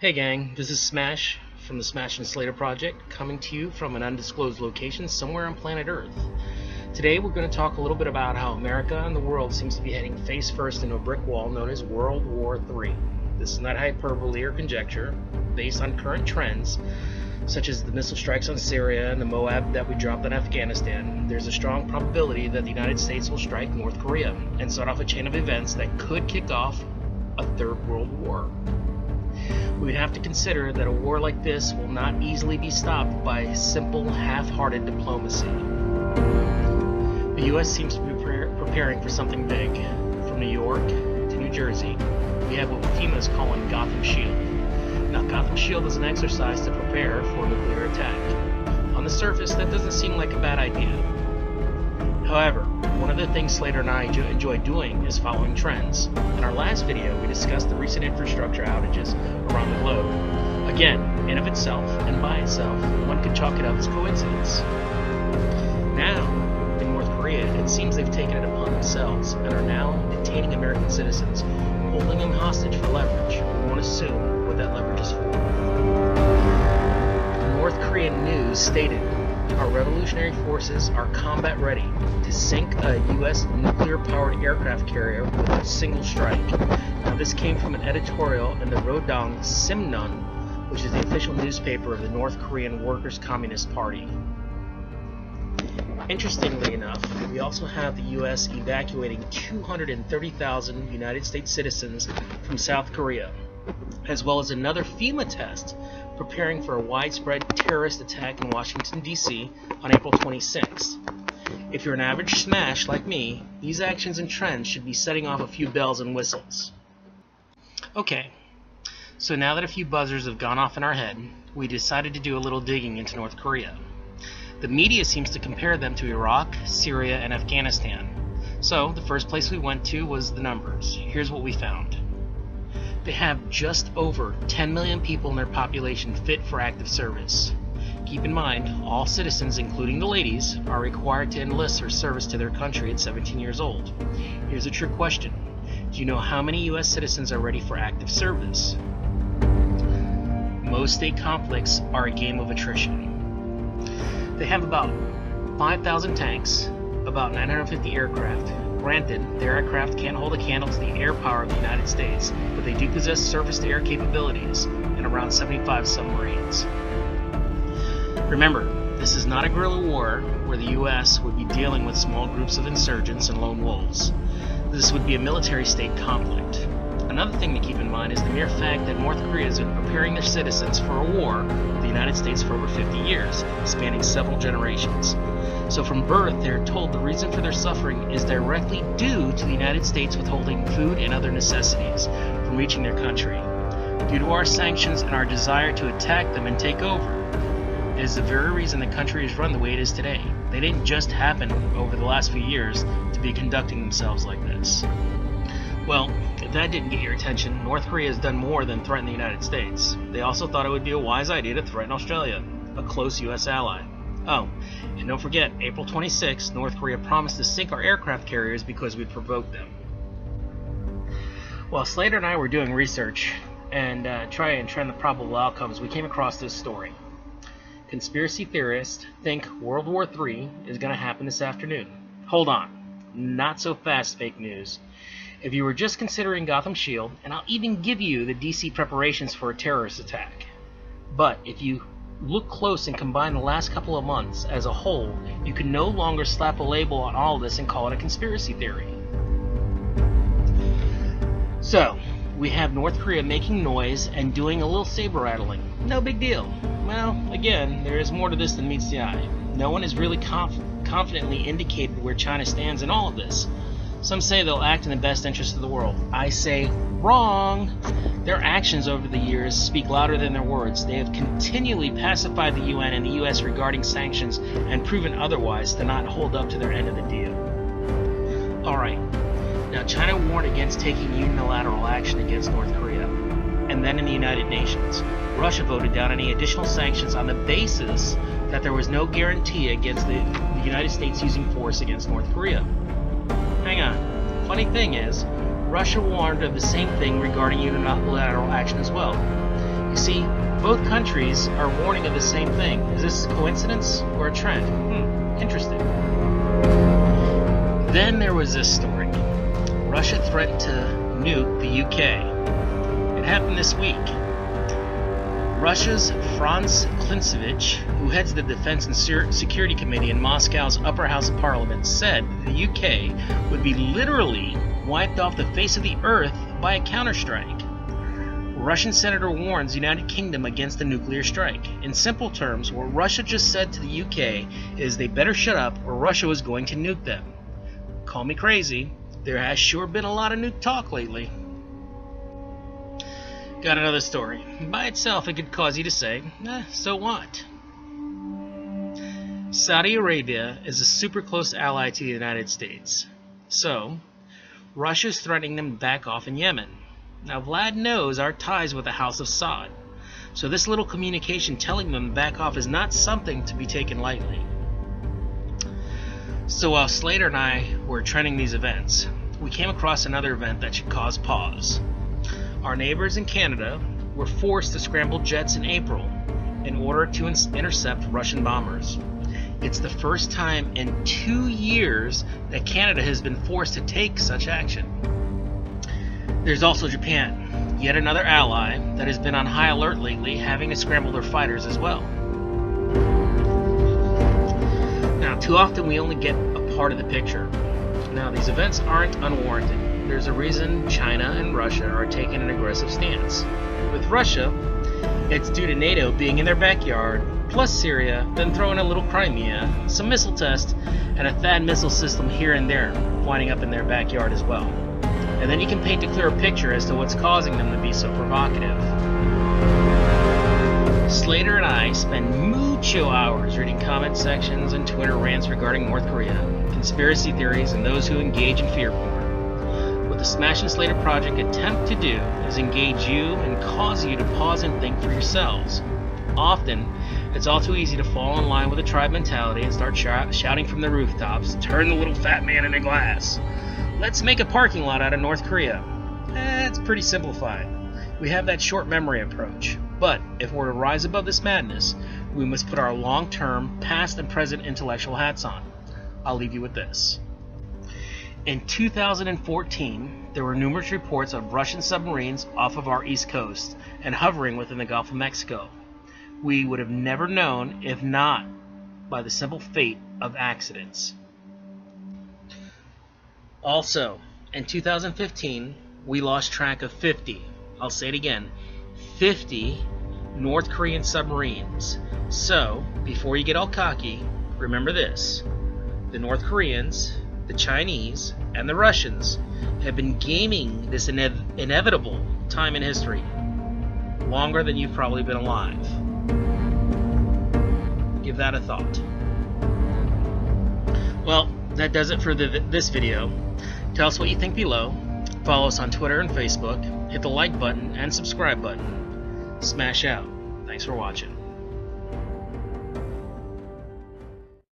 Hey gang, this is Smash from the Smash N Slayter project, coming to you from an undisclosed location somewhere on planet Earth. Today we're going to talk a little bit about how America and the world seems to be heading face first into a brick wall known as World War III. This is not hyperbole or conjecture, based on current trends, such as the missile strikes on Syria and the Moab that we dropped on Afghanistan. There's a strong probability that the United States will strike North Korea and start off a chain of events that could kick off a third world war. We would have to consider that a war like this will not easily be stopped by simple, half-hearted diplomacy. The U.S. seems to be preparing for something big. From New York to New Jersey, we have what FEMA is calling Gotham Shield. Now, Gotham Shield is an exercise to prepare for a nuclear attack. On the surface, that doesn't seem like a bad idea. However, one of the things Slater and I enjoy doing is following trends. In our last video, we discussed the recent infrastructure outages around the globe. Again, in of itself and by itself, one could chalk it up as coincidence. Now, in North Korea, it seems they've taken it upon themselves and are now detaining American citizens, holding them hostage for leverage. We won't assume what that leverage is for. North Korean news stated, "Our revolutionary forces are combat ready to sink a U.S. nuclear-powered aircraft carrier with a single strike." Now, this came from an editorial in the Rodong Simnon, which is the official newspaper of the North Korean Workers' Communist Party. Interestingly enough, we also have the U.S. evacuating 230,000 United States citizens from South Korea, as well as another FEMA test preparing for a widespread terrorist attack in Washington, D.C. on April 26th. If you're an average smash like me, these actions and trends should be setting off a few bells and whistles. Okay, so now that a few buzzers have gone off in our head, we decided to do a little digging into North Korea. The media seems to compare them to Iraq, Syria, and Afghanistan. So the first place we went to was the numbers. Here's what we found. They have just over 10 million people in their population fit for active service. Keep in mind, all citizens, including the ladies, are required to enlist for service to their country at 17 years old. Here's a trick question. Do you know how many U.S. citizens are ready for active service? Most state conflicts are a game of attrition. They have about 5,000 tanks, about 950 aircraft. Granted, their aircraft can't hold a candle to the air power of the United States, but they do possess surface-to-air capabilities and around 75 submarines. Remember, this is not a guerrilla war where the U.S. would be dealing with small groups of insurgents and lone wolves. This would be a military-state conflict. Another thing to keep in mind is the mere fact that North Korea has been preparing their citizens for a war with the United States for over 50 years, spanning several generations. So from birth, they are told the reason for their suffering is directly due to the United States withholding food and other necessities from reaching their country. Due to our sanctions and our desire to attack them and take over, it is the very reason the country is run the way it is today. They didn't just happen over the last few years to be conducting themselves like this. Well, if that didn't get your attention, North Korea has done more than threaten the United States. They also thought it would be a wise idea to threaten Australia, a close U.S. ally. Oh, and don't forget, April 26th, North Korea promised to sink our aircraft carriers because we provoked them. While Slater and I were doing research and trying and trend the probable outcomes, we came across this story. Conspiracy theorists think World War III is going to happen this afternoon. Hold on. Not so fast, fake news. If you were just considering Gotham Shield, and I'll even give you the DC preparations for a terrorist attack. But if you look close and combine the last couple of months as a whole, you can no longer slap a label on all of this and call it a conspiracy theory. So, we have North Korea making noise and doing a little saber rattling. No big deal. Well, again, there is more to this than meets the eye. No one has really confidently indicated where China stands in all of this. Some say they'll act in the best interest of the world. I say wrong. Their actions over the years speak louder than their words. They have continually pacified the UN and the US regarding sanctions and proven otherwise to not hold up to their end of the deal. Alright, now China warned against taking unilateral action against North Korea. And then in the United Nations, Russia voted down any additional sanctions on the basis that there was no guarantee against the United States using force against North Korea. Hang on. Funny thing is, Russia warned of the same thing regarding unilateral action as well. You see, both countries are warning of the same thing. Is this a coincidence or a trend? Interesting. Then there was this story. Russia threatened to nuke the UK. It happened this week. Russia's Franz Klintsevich, who heads the Defense and Security Committee in Moscow's upper house of parliament, said the UK would be literally wiped off the face of the earth by a counterstrike. Russian senator warns the United Kingdom against a nuclear strike. In simple terms, what Russia just said to the UK is they better shut up or Russia was going to nuke them. Call me crazy, there has sure been a lot of nuke talk lately. Got another story. By itself, it could cause you to say, so what? Saudi Arabia is a super close ally to the United States. So, Russia's threatening them to back off in Yemen. Now, Vlad knows our ties with the House of Saud, so this little communication telling them to back off is not something to be taken lightly. So while Slayter and I were trending these events, we came across another event that should cause pause. Our neighbors in Canada were forced to scramble jets in April in order to intercept Russian bombers. It's the first time in 2 years that Canada has been forced to take such action. There's also Japan, yet another ally that has been on high alert lately, having to scramble their fighters as well. Now, too often we only get a part of the picture. Now, these events aren't unwarranted. There's a reason China and Russia are taking an aggressive stance. With Russia, it's due to NATO being in their backyard, plus Syria, then throw in a little Crimea, some missile tests, and a THAAD missile system here and there, winding up in their backyard as well. And then you can paint a clearer picture as to what's causing them to be so provocative. Slayter and I spend mucho hours reading comment sections and Twitter rants regarding North Korea, conspiracy theories, and those who engage in fear porn. What the Smash and Slayter project attempt to do is engage you and cause you to pause and think for yourselves. Often, it's all too easy to fall in line with a tribe mentality and start shouting from the rooftops, "Turn the little fat man into glass. Let's make a parking lot out of North Korea." It's pretty simplified. We have that short memory approach. But if we're to rise above this madness, we must put our long-term, past and present intellectual hats on. I'll leave you with this. In 2014, there were numerous reports of Russian submarines off of our east coast and hovering within the Gulf of Mexico. We would have never known if not by the simple fate of accidents. Also, in 2015, we lost track of 50, I'll say it again, 50 North Korean submarines. So, before you get all cocky, remember this. The North Koreans, the Chinese, and the Russians have been gaming this inevitable time in history longer than you've probably been alive. Give that a thought. Well, that does it for this video. Tell us what you think below. Follow us on Twitter and Facebook. Hit the like button and subscribe button. Smash out. Thanks for watching.